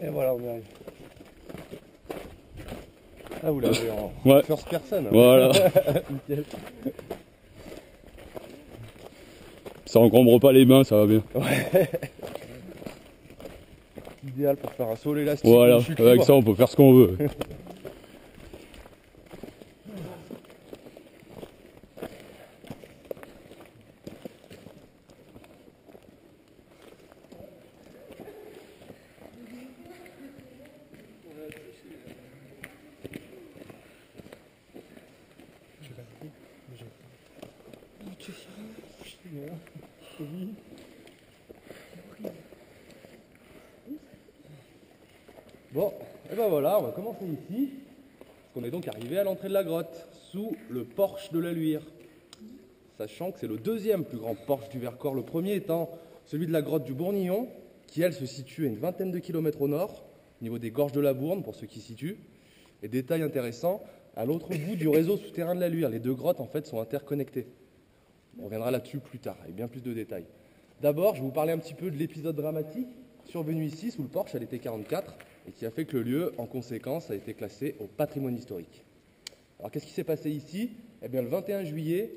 Et voilà, on y arrive. Ah, vous l'avez en first person. Hein. Voilà. Nickel. Ça encombre pas les mains, ça va bien. Ouais. Idéal pour faire un saut élastique. Voilà, avec ça on peut faire ce qu'on veut. Bon, et ben voilà, on va commencer ici. On est donc arrivé à l'entrée de la grotte, sous le porche de la Luire. Sachant que c'est le deuxième plus grand porche du Vercors, le premier étant celui de la grotte du Bournillon, qui elle se situe à une vingtaine de kilomètres au nord, au niveau des gorges de la Bourne, pour ceux qui situent. Et détail intéressant, à l'autre bout du réseau souterrain de la Luire, les deux grottes en fait sont interconnectées. On reviendra là-dessus plus tard, avec bien plus de détails. D'abord, je vais vous parler un petit peu de l'épisode dramatique survenu ici, sous le porche, à l'été 44, et qui a fait que le lieu, en conséquence, a été classé au patrimoine historique. Alors, qu'est-ce qui s'est passé ici? Eh bien, le 21 juillet,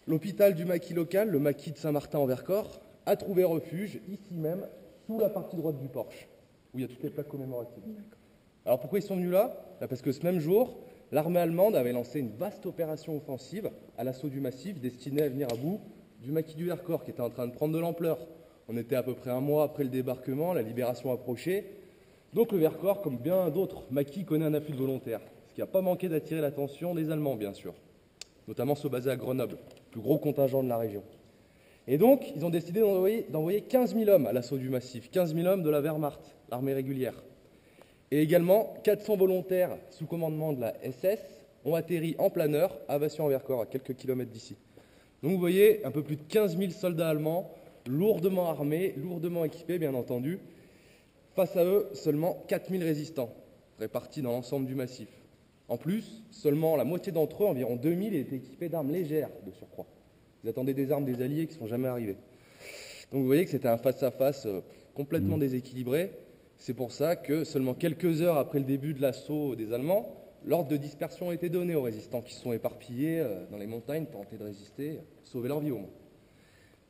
l'hôpital du maquis local, le maquis de Saint-Martin en Vercors, a trouvé refuge, ici même, sous la partie droite du porche, où il y a toutes les plaques commémoratives. Alors, pourquoi ils sont venus là? Parce que ce même jour, l'armée allemande avait lancé une vaste opération offensive à l'assaut du massif, destinée à venir à bout du maquis du Vercors, qui était en train de prendre de l'ampleur. On était à peu près un mois après le débarquement, la libération approchait. Donc le Vercors, comme bien d'autres maquis, connaît un afflux de volontaires, ce qui n'a pas manqué d'attirer l'attention des Allemands, bien sûr, notamment ceux basés à Grenoble, plus gros contingent de la région. Et donc, ils ont décidé d'envoyer 15 000 hommes à l'assaut du massif, 15 000 hommes de la Wehrmacht, l'armée régulière. Et également, 400 volontaires sous commandement de la SS ont atterri en planeur à Vassieux-en-Vercors, à quelques kilomètres d'ici. Donc vous voyez, un peu plus de 15 000 soldats allemands, lourdement armés, lourdement équipés, bien entendu. Face à eux, seulement 4 000 résistants, répartis dans l'ensemble du massif. En plus, seulement la moitié d'entre eux, environ 2 000, étaient équipés d'armes légères de surcroît. Ils attendaient des armes des Alliés qui ne sont jamais arrivées. Donc vous voyez que c'était un face-à-face complètement déséquilibré. C'est pour ça que seulement quelques heures après le début de l'assaut des Allemands, l'ordre de dispersion a été donné aux résistants qui se sont éparpillés dans les montagnes, tenter de résister, sauver leur vie au moins.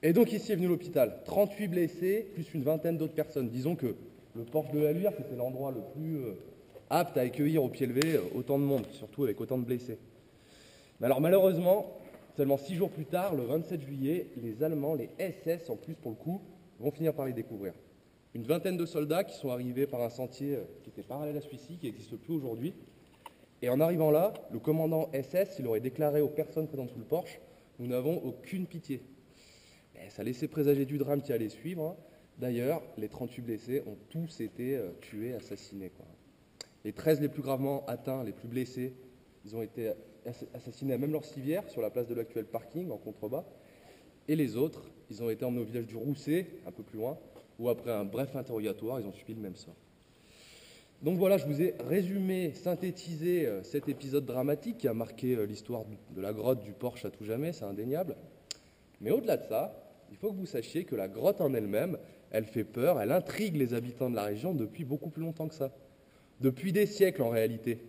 Et donc ici est venu l'hôpital, 38 blessés, plus une vingtaine d'autres personnes. Disons que le porche de la Luire, c'était l'endroit le plus apte à accueillir au pied levé autant de monde, surtout avec autant de blessés. Mais alors malheureusement, seulement 6 jours plus tard, le 27 juillet, les Allemands, les SS en plus pour le coup, vont finir par les découvrir. Une vingtaine de soldats qui sont arrivés par un sentier qui était parallèle à celui-ci, qui n'existe plus aujourd'hui. Et en arrivant là, le commandant SS, il aurait déclaré aux personnes présentes sous le porche, nous n'avons aucune pitié. Et ça laissait présager du drame qui allait suivre. Hein. D'ailleurs, les 38 blessés ont tous été tués, assassinés. Quoi. Les 13 les plus gravement atteints, les plus blessés, ils ont été assassinés à même leur civière, sur la place de l'actuel parking, en contrebas. Et les autres, ils ont été emmenés au village du Rousset, un peu plus loin, où après un bref interrogatoire, ils ont subi le même sort. Donc voilà, je vous ai résumé, synthétisé cet épisode dramatique qui a marqué l'histoire de la grotte du porche à tout jamais, c'est indéniable. Mais au-delà de ça, il faut que vous sachiez que la grotte en elle-même, elle fait peur, elle intrigue les habitants de la région depuis beaucoup plus longtemps que ça. Depuis des siècles en réalité.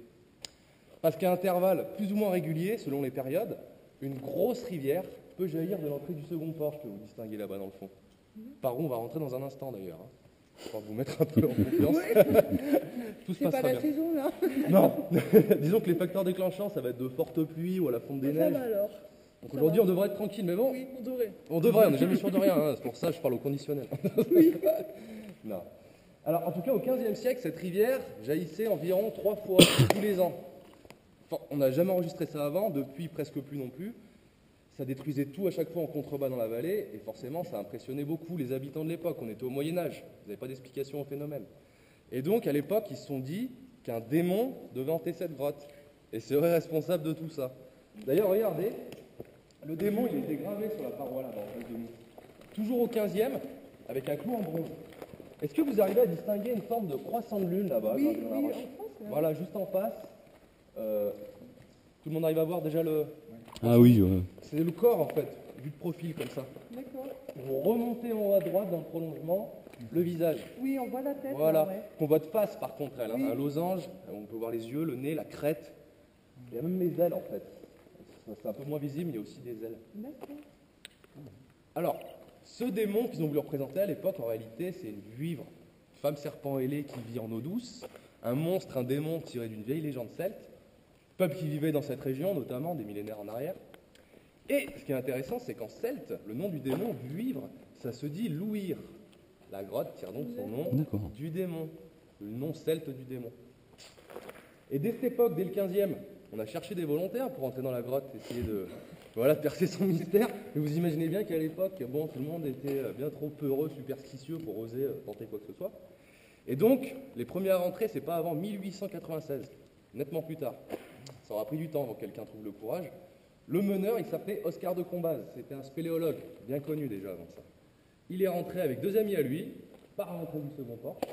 Parce qu'à intervalles plus ou moins réguliers, selon les périodes, une grosse rivière peut jaillir de l'entrée du second porche que vous distinguez là-bas dans le fond. Par où on va rentrer dans un instant d'ailleurs. Hein. Pour vous mettre un peu en confiance. Tout se C'est passera pas la bien. saison là. Non, disons que les facteurs déclenchants, ça va être de fortes pluies ou à la fonte des Ça neiges. va alors. Donc aujourd'hui, on devrait être tranquille, mais bon, Oui, on devrait. on n'est jamais sûr de rien, hein. C'est pour ça que je parle au conditionnel. Oui. Non. Alors en tout cas, au XVe siècle, cette rivière jaillissait environ 3 fois tous les ans. Enfin, on n'a jamais enregistré ça avant, depuis presque plus non plus. Ça détruisait tout à chaque fois en contrebas dans la vallée, et forcément, ça impressionnait beaucoup les habitants de l'époque. On était au Moyen-Âge, vous n'avez pas d'explication au phénomène. Et donc, à l'époque, ils se sont dit qu'un démon devait hanter cette grotte, et serait responsable de tout ça. D'ailleurs, regardez, le démon, il était gravé sur la paroi là-bas, en face de nous. Toujours au 15e, avec un clou en bronze. Est-ce que vous arrivez à distinguer une forme de croissant de lune là-bas? Oui, dans la oui, roche en France, là. Voilà, juste en face. Tout le monde arrive à voir déjà le... Ah oui, ouais. C'est le corps en fait, vu de profil comme ça. D'accord. Vous remontez en haut à droite dans le prolongement, le visage. Oui, on voit la tête. Voilà, Là, ouais. qu'on voit de face par contre, elle, hein. Oui. Un losange, on peut voir les yeux, le nez, la crête. Il y a même les ailes en fait. C'est un peu moins visible, mais il y a aussi des ailes. D'accord. Alors, ce démon qu'ils ont voulu représenter à l'époque, en réalité, c'est une vouivre, une femme serpent ailée qui vit en eau douce, un monstre, un démon tiré d'une vieille légende celte, peuple qui vivait dans cette région, notamment des millénaires en arrière. Et ce qui est intéressant, c'est qu'en celte, le nom du démon, vouivre, ça se dit louir. La grotte tire donc son nom D'accord. du démon, le nom celte du démon. Et dès cette époque, dès le 15e, on a cherché des volontaires pour entrer dans la grotte, essayer de percer son mystère. Et vous imaginez bien qu'à l'époque, bon, tout le monde était bien trop peureux, superstitieux pour oser tenter quoi que ce soit. Et donc, les premiers à rentrer, c'est pas avant 1896, nettement plus tard. Ça aura pris du temps avant que quelqu'un trouve le courage. Le meneur, il s'appelait Oscar de Combaz, c'était un spéléologue, bien connu déjà avant ça. Il est rentré avec 2 amis à lui, par l'entrée du second porche,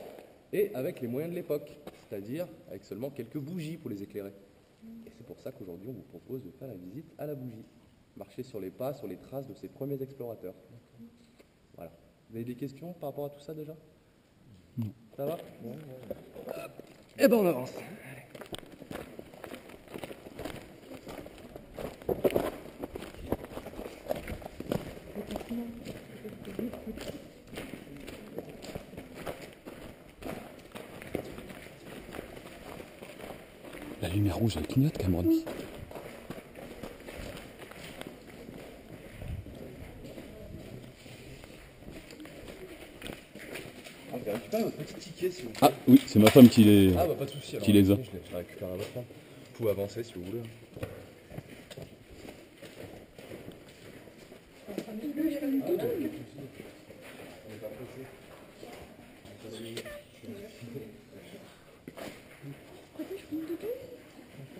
et avec les moyens de l'époque, c'est-à-dire avec seulement quelques bougies pour les éclairer. Et c'est pour ça qu'aujourd'hui, on vous propose de faire la visite à la bougie, marcher sur les pas, sur les traces de ces premiers explorateurs. Voilà. Vous avez des questions par rapport à tout ça déjà? Non. Ça va? Eh ben on avance. La lumière rouge, elle clignote, Cameron. On va récupérer votre petit ticket si vous voulez. Ah oui, c'est ma femme qui les... Ah bah pas de souci. Qui les a. Je les récupère à votre temps. Vous pouvez avancer si vous voulez.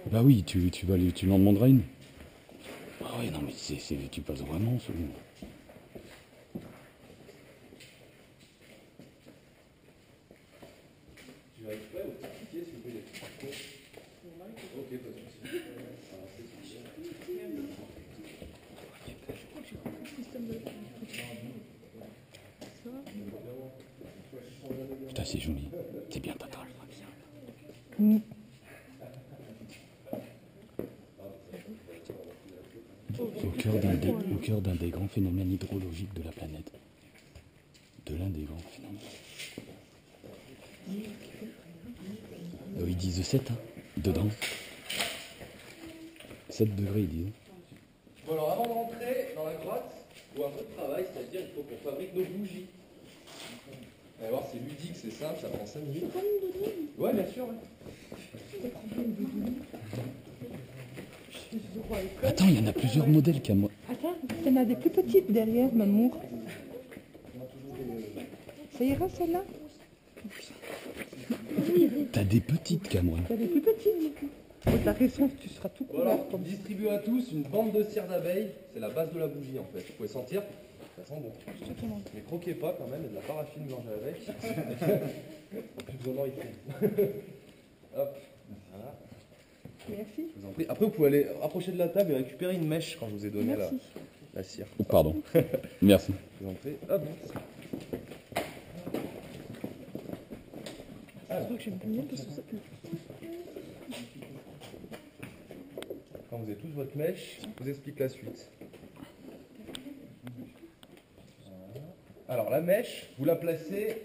Bah oui, tu lui en demanderas une. Ah ouais, non mais tu passes vraiment ce... Je vais récupérer votre petit ticket si vous voulez. Ok, pas de souci. Putain, c'est joli. C'est bien total. Au cœur d'un des grands phénomènes hydrologiques de la planète. De l'un des grands phénomènes. Ils disent 7, hein, dedans. 7 degrés, ils disent. Bon alors avant de rentrer dans la grotte, ou un peu de travail, c'est-à-dire il faut qu'on fabrique nos bougies. Vous allez voir, c'est ludique, c'est simple, ça prend 5 minutes. Ouais, bien sûr. Ouais. Attends, il y en a plusieurs modèles, Cameron. Attends, il y en a des plus petites derrière, Mamour. Ça ira celle-là? T'as des petites, Cameron. Il y a des plus petites. Oh, t'as raison, tu seras tout Voilà, couvert comme ça. distribuer à tous une bande de cire d'abeille, c'est la base de la bougie en fait. Vous pouvez sentir, ça sent bon. Mais croquez pas quand même, il y a de la paraffine mélangée avec. Plus besoin ici. Hop, voilà. Merci. Je vous en prie. Après, vous pouvez aller rapprocher de la table et récupérer une mèche quand je vous ai donné Merci. la cire. Oh, pardon. Merci. Je vous en prie. Hop. Je crois que j'aime bien parce que ça pue. Quand vous avez tous votre mèche, je vous explique la suite. Voilà. Alors la mèche, vous la placez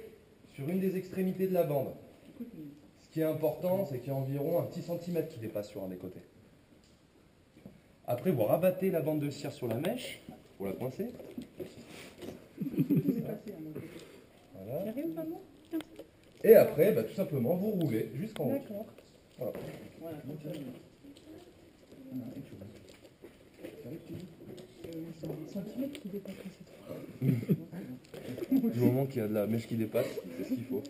sur une des extrémités de la bande. Ce qui est important, c'est qu'il y a environ un petit centimètre qui dépasse sur un des côtés. Après, vous rabattez la bande de cire sur la mèche pour la coincer. Voilà. Sérieux, maman? Et après, tout simplement, vous roulez jusqu'en haut. D'accord. Voilà. C'est un centimètre qui dépasse cette fois. Du moment qu'il y a de la mèche qui dépasse, c'est ce qu'il faut.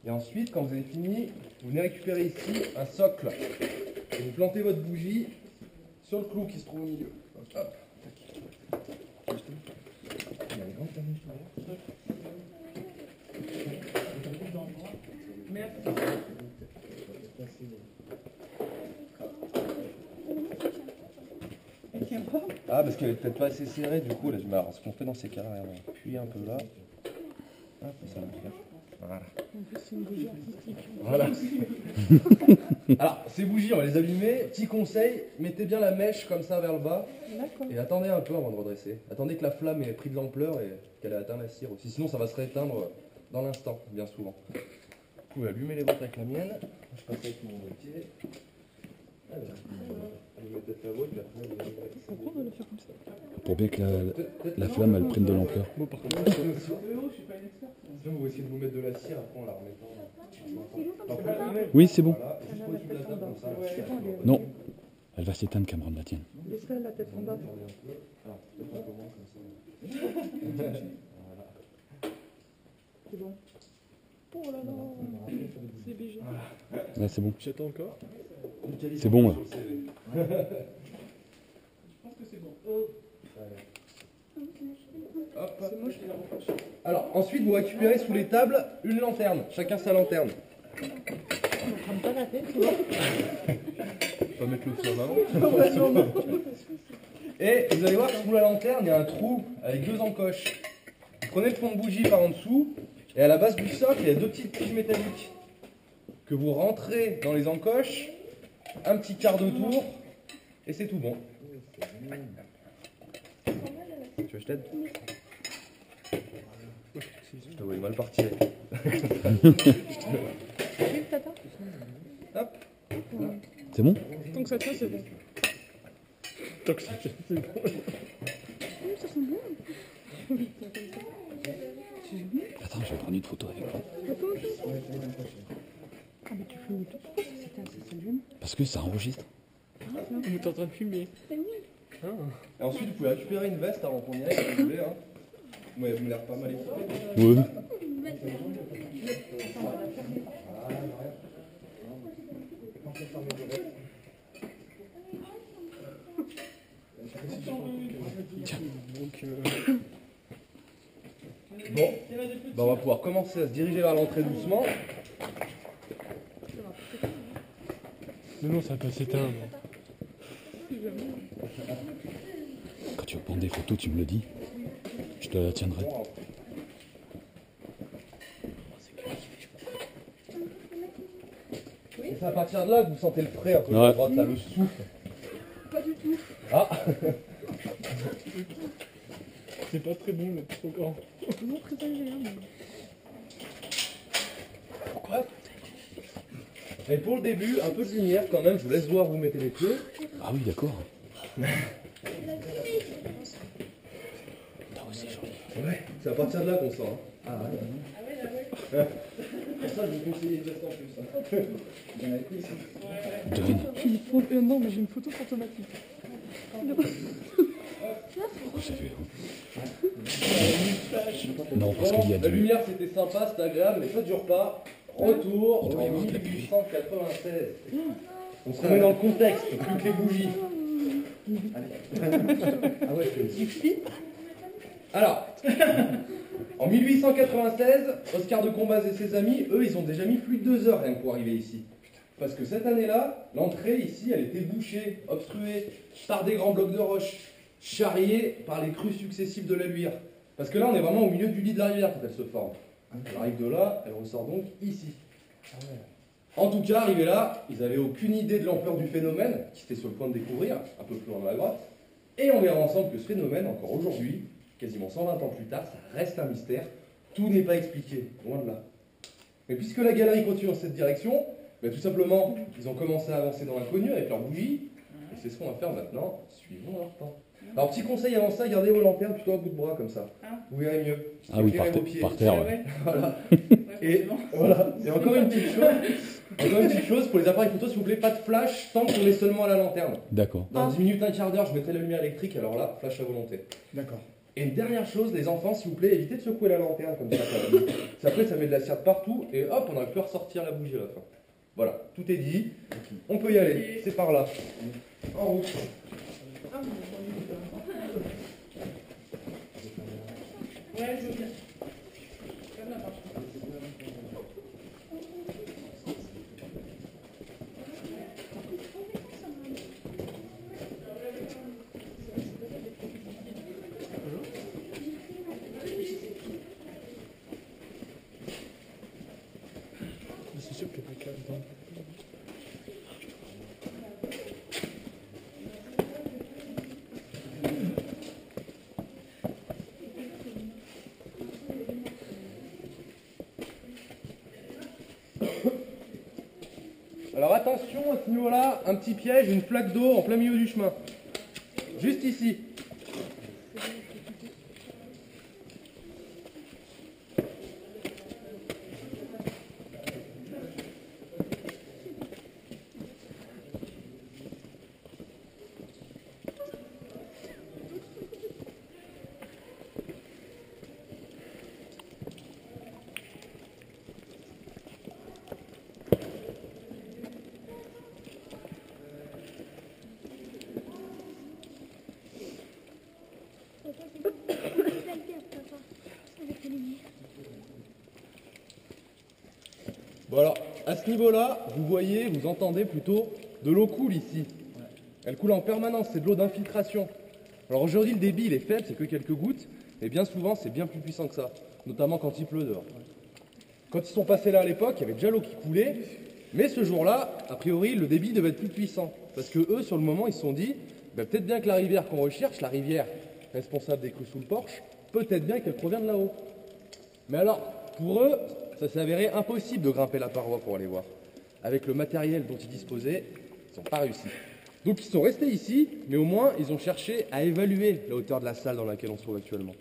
Et ensuite, quand vous avez fini, vous venez récupérer ici un socle. Et vous plantez votre bougie sur le clou qui se trouve au milieu. Hop. Il y a les grandes cannes derrière. Merci. tient pas. Ah, parce qu'elle est peut-être pas assez serrée, du coup, là, je alors, ce qu'on fait dans ces cas-là, on appuie un peu là. Hop, ça va bien. Voilà. En plus, c'est une bougie artistique. Voilà. Alors, ces bougies, on va les allumer. Petit conseil, mettez bien la mèche comme ça vers le bas D'accord. et attendez un peu avant de redresser. Attendez que la flamme ait pris de l'ampleur et qu'elle ait atteint la cire aussi. Sinon, ça va se rééteindre dans l'instant, bien souvent. Vous pouvez allumer les vôtres avec la mienne. Je passe avec mon boîtier. Allumez peut-être la vôtre, puis après, vous allumez. Pourquoi on va le faire comme ça? Pour bien que la flamme elle prenne de l'ampleur. Sinon, vous essayez de vous mettre de la cire, après on la remettant. Oui, c'est bon. Voilà, juste au-dessus de la table, comme ça. Non, elle va s'éteindre, Cameron, la tienne. Laisse-la la tête en bas. Alors, peut-être on commence comme ça. C'est bon. Oh là là. C'est BG. Là, c'est bon. J'attends encore. C'est bon, là. Je pense que c'est bon. Hop. C'est moi, je vais la reprocher. Alors, ensuite, vous récupérez sous les tables une lanterne. Chacun sa lanterne. On ne crame pas la tête, tu vois. Pas mettre le feu avant. Ouais, non, non. Et vous allez voir que sous la lanterne, il y a un trou avec deux encoches. Vous prenez le fond de bougie par en dessous, et à la base du socle, il y a deux petites tiges métalliques que vous rentrez dans les encoches, un petit quart de tour, et c'est tout bon. Tu veux que je t'aide? Je te voyais mal partir. Oui, tata. Hop. C'est bon? Tant que ça tient, c'est bon. Tant que ça tient, c'est bon. Ça sent bon. Attends, je vais prendre une photo avec toi. Ah, mais tu fais tout. Pourquoi ça s'éteint? Ça s'allume? Parce que ça enregistre. On est en train de fumer. Ah. Et ensuite, vous pouvez récupérer une veste avant qu'on y aille, si vous voulez. Hein. Vous m'avez l'air pas mal équipé. Ouais. Donc, Bon, bah, on va pouvoir commencer à se diriger vers l'entrée doucement. mais non, ça va pas s'éteindre. Quand tu veux prendre des photos, tu me le dis. Je te la tiendrai. Et c'est à partir de là que vous sentez le frais un peu Ouais. à droite, là, le souffle. Pas du tout. Ah. C'est pas très bon, mais trop grand. Non, très agréable. Et pour le début, un peu de lumière quand même, je vous laisse voir où vous mettez les pieds. Ah oui, d'accord. Là aussi, joli. Ouais, c'est à partir de là qu'on sent. Hein. Ah ouais. Pour ça, je vous conseille une veste en plus. Hein. John, Non, mais j'ai une photo automatique. pourquoi j'ai fait non, parce qu'il y a La du... lumière c'était sympa, c'était agréable, mais ça dure pas. Retour Il doit y en avoir de la 1896. On se remet dans le contexte, plus que les bougies. Ah ouais, alors, en 1896, Oscar de Combaz et ses amis, eux, ils ont déjà mis plus de 2 heures rien que pour arriver ici. Parce que cette année-là, l'entrée ici, elle était bouchée, obstruée par des grands blocs de roches, charriés par les crues successives de la Luire. Parce que là, on est vraiment au milieu du lit de la rivière quand elle se forme. Elle arrive de là, elle ressort donc ici. En tout cas, arrivé là, ils n'avaient aucune idée de l'ampleur du phénomène, qu'ils étaient sur le point de découvrir, un peu plus loin dans la grotte. Et on verra ensemble que ce phénomène, encore aujourd'hui, quasiment 120 ans plus tard, ça reste un mystère. Tout n'est pas expliqué, loin de là. Mais puisque la galerie continue dans cette direction, ben, tout simplement, ils ont commencé à avancer dans l'inconnu avec leurs bougies. Et c'est ce qu'on va faire maintenant. Suivons leur temps. Alors, petit conseil avant ça, gardez vos lanternes plutôt à bout de bras, comme ça. Vous verrez mieux. Ah oui, Éclairez vos pieds. par terre, ouais. Voilà. Et voilà. Et encore une petite chose, pour les appareils photo, s'il vous plaît, pas de flash tant qu'on est seulement à la lanterne. D'accord. Dans 10 minutes, un quart d'heure, je mettrai la lumière électrique, alors là, flash à volonté. D'accord. Et une dernière chose, les enfants, s'il vous plaît, évitez de secouer la lanterne comme ça. Quand même. Après, ça met de la cire partout, et hop, on a pu ressortir la bougie à la fin. Voilà, tout est dit. On peut y aller, c'est par là. En route. Ouais, je veux bien. suis sûr que quelqu'un dedans. Alors attention à ce niveau-là, un petit piège, une flaque d'eau en plein milieu du chemin. Juste ici. Bon alors, à ce niveau-là, vous voyez, vous entendez plutôt de l'eau coule ici. Elle coule en permanence, c'est de l'eau d'infiltration. Alors aujourd'hui, le débit il est faible, c'est que quelques gouttes, mais bien souvent c'est bien plus puissant que ça, notamment quand il pleut dehors. Quand ils sont passés là à l'époque, il y avait déjà l'eau qui coulait, mais ce jour-là, a priori, le débit devait être plus puissant. Parce que eux, sur le moment, ils se sont dit, ben, peut-être bien que la rivière qu'on recherche, la rivière responsable des crues sous le porche, peut-être bien qu'elle provient de là-haut. Mais alors, pour eux, ça s'est avéré impossible de grimper la paroi pour aller voir. Avec le matériel dont ils disposaient, ils n'ont pas réussi. Donc ils sont restés ici, mais au moins ils ont cherché à évaluer la hauteur de la salle dans laquelle on se trouve actuellement.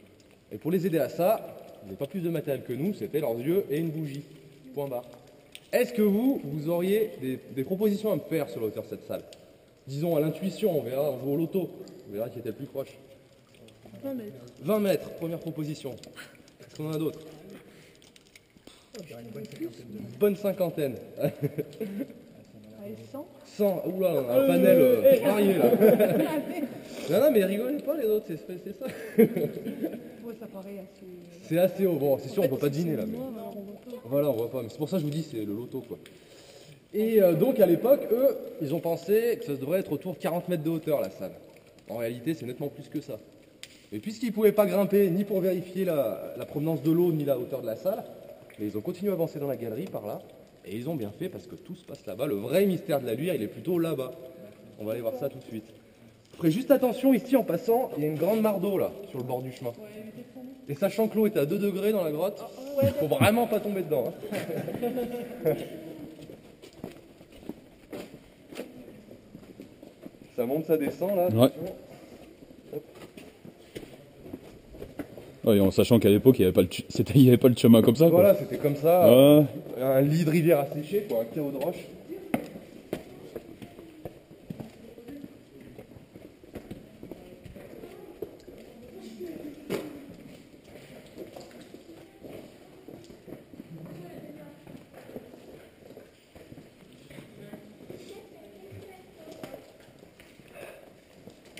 Et pour les aider à ça, ils n'avaient pas plus de matériel que nous, c'était leurs yeux et une bougie. Point barre. Est-ce que vous auriez des propositions à me faire sur la hauteur de cette salle? Disons à l'intuition, on verra, on joue au loto, on verra qui était le plus proche. 20 mètres. 20 mètres, première proposition. Est-ce qu'on en a d'autres? Une bonne cinquantaine. Allez, 100. 100, oula, on a un panel varié là. Non, mais rigolez pas les autres, c'est ça. Ouais, ça paraît assez. C'est assez haut, bon, c'est sûr, on peut pas deviner là. Mais... Moi, alors, on voit pas. Voilà, on voit pas, mais c'est pour ça que je vous dis, c'est le loto quoi. Et donc à l'époque, eux, ils ont pensé que ça devrait être autour de 40 mètres de hauteur la salle. En réalité, c'est nettement plus que ça. Et puisqu'ils ne pouvaient pas grimper ni pour vérifier la provenance de l'eau ni la hauteur de la salle, mais ils ont continué à avancer dans la galerie par là, et ils ont bien fait parce que tout se passe là-bas. Le vrai mystère de la luire, il est plutôt là-bas. On va aller voir ça tout de suite. Vous ferez juste attention ici en passant, il y a une grande mare d'eau là, sur le bord du chemin. Et sachant que l'eau est à 2 degrés dans la grotte, il faut vraiment pas tomber dedans. Hein. Ça monte, ça descend là. Ouais. Ouais, en sachant qu'à l'époque, il n'y avait pas le chemin comme ça. Quoi. Voilà, c'était comme ça. Ouais. Un lit de rivière asséché, quoi, un chaos de roche.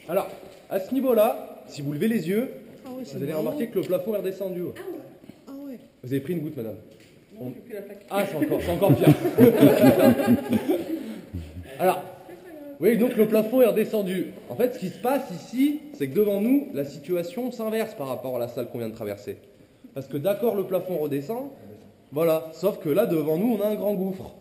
Alors, à ce niveau-là, si vous levez les yeux, Ah ouais, c'est vous allez marrant. remarquer que le plafond est redescendu. Ah ouais. Vous avez pris une goutte, madame? Non, j'ai pris la plaque. Ah, c'est encore pire. Alors, oui, donc le plafond est redescendu. En fait, ce qui se passe ici, c'est que devant nous, la situation s'inverse par rapport à la salle qu'on vient de traverser. Parce que d'accord, le plafond redescend, voilà. Sauf que là, devant nous, on a un grand gouffre.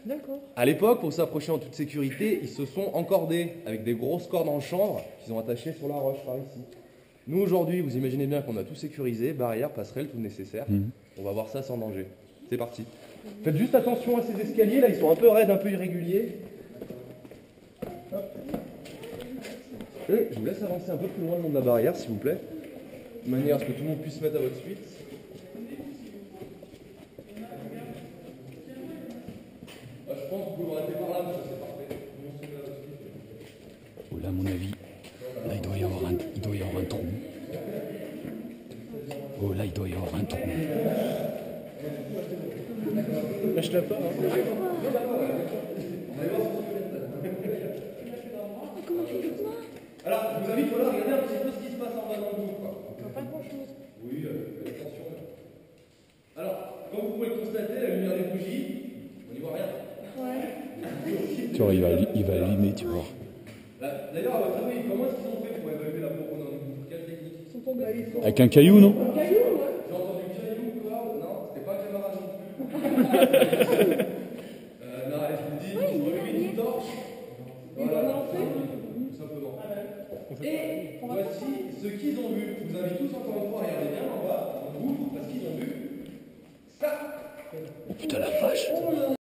D'accord. À l'époque, pour s'approcher en toute sécurité, ils se sont encordés avec des grosses cordes en chanvre qu'ils ont attachées sur la roche par ici. Nous, aujourd'hui, vous imaginez bien qu'on a tout sécurisé, barrière, passerelle, tout nécessaire. On va voir ça sans danger. C'est parti. Faites juste attention à ces escaliers, là, ils sont un peu raides, un peu irréguliers. Hop. Et je vous laisse avancer un peu plus loin le long de la barrière, s'il vous plaît. De manière à ce que tout le monde puisse se mettre à votre suite. Je pense que vous pouvez arrêter par là, ça c'est parfait. Oh, là, à mon avis, là, il doit y avoir un trou. Oh, là, il doit y avoir un trou. Lâche-la pas. Hein. Alors, je vous invite à regarder un petit peu ce qui se passe en bas dans le gouffre. Pas grand-chose. Oui, attention. Alors, comme vous pouvez le constater, la lumière des bougies, on n'y voit rien. Ouais. Tu vois, il va allumer, tu vois. D'ailleurs, à votre avis, comment est-ce qu'ils ont fait pour évaluer la profondeur du gouffre? Quelle technique? Ils sont tombés. Avec un caillou, non? J'ai entendu caillou, quoi? Non, c'était pas un camarade non plus. Et voici ce qu'ils ont vu. Vous avez tous encore une fois regardé bien en bas. On ouvre parce qu'ils ont vu ça. Oh putain la vache.